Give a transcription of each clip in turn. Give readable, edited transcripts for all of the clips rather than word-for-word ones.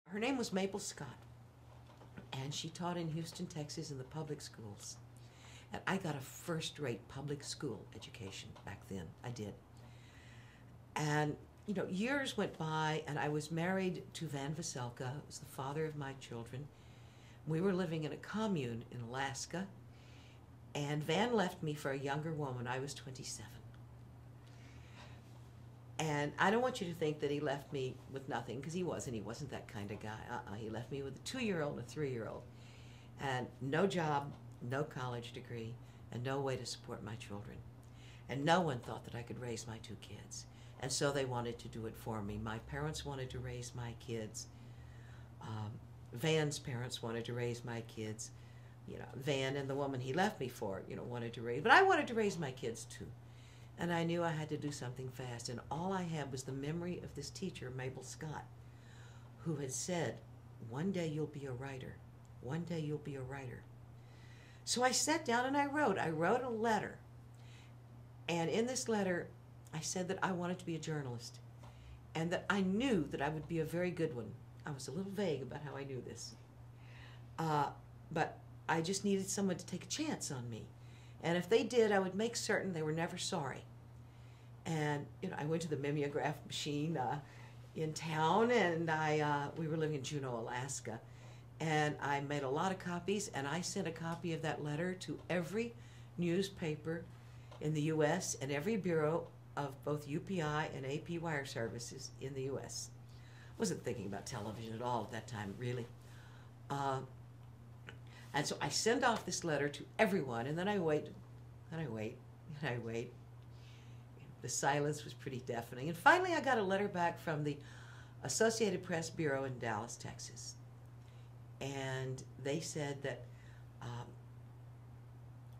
Her name was Mabel Scott, and she taught in Houston, Texas in the public schools. And I got a first-rate public school education back then. I did. And, you know, years went by, and I was married to Van Veselka, who was the father of my children. We were living in a commune in Alaska, and Van left me for a younger woman. I was 27. And I don't want you to think that he left me with nothing, because he wasn't. He wasn't that kind of guy. He left me with a 2-year-old and a 3-year-old. And no job, no college degree, and no way to support my children. And no one thought that I could raise my 2 kids. And so they wanted to do it for me. My parents wanted to raise my kids. Van's parents wanted to raise my kids. You know, Van and the woman he left me for, you know, wanted to raise. But I wanted to raise my kids too. And I knew I had to do something fast. And all I had was the memory of this teacher, Mabel Scott, who had said, "One day you'll be a writer. One day you'll be a writer." So I sat down and I wrote. I wrote a letter. And in this letter, I said that I wanted to be a journalist and that I knew that I would be a very good one. I was a little vague about how I knew this. But I just needed someone to take a chance on me. And if they did, I would make certain they were never sorry. And you know, I went to the mimeograph machine in town, and we were living in Juneau, Alaska. And I made a lot of copies, and I sent a copy of that letter to every newspaper in the U.S. and every bureau of both UPI and AP wire services in the U.S. Wasn't thinking about television at all at that time, really. And so I send off this letter to everyone, and then I wait, and I wait, and I wait. The silence was pretty deafening. And finally I got a letter back from the Associated Press Bureau in Dallas, Texas. And they said that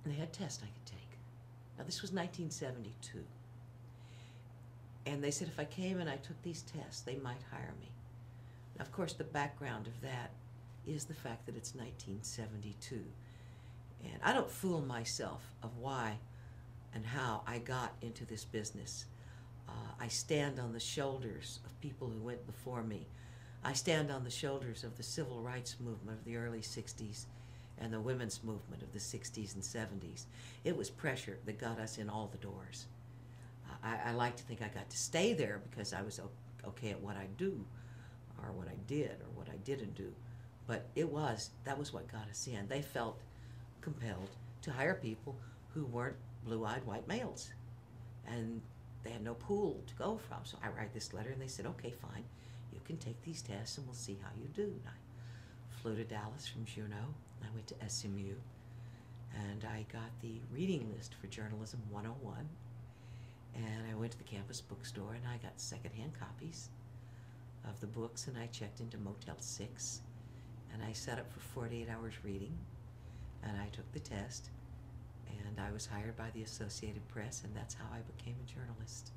they had tests I could take. Now this was 1972. And they said if I came and I took these tests, they might hire me. Now, of course, the background of that is the fact that it's 1972. And I don't fool myself of why and how I got into this business. I stand on the shoulders of people who went before me. I stand on the shoulders of the civil rights movement of the early 60s and the women's movement of the 60s and 70s. It was pressure that got us in all the doors. I like to think I got to stay there because I was okay at what I do, or what I did, or what I didn't do. But that was what got us in. They felt compelled to hire people who weren't blue-eyed white males. And they had no pool to go from. So I write this letter, and they said, okay, fine. You can take these tests, and we'll see how you do. And I flew to Dallas from Juneau. I went to SMU, and I got the reading list for Journalism 101. And I went to the campus bookstore, and I got secondhand copies of the books, and I checked into Motel 6. And I sat up for 48 hours reading, and I took the test, and I was hired by the Associated Press, and that's how I became a journalist.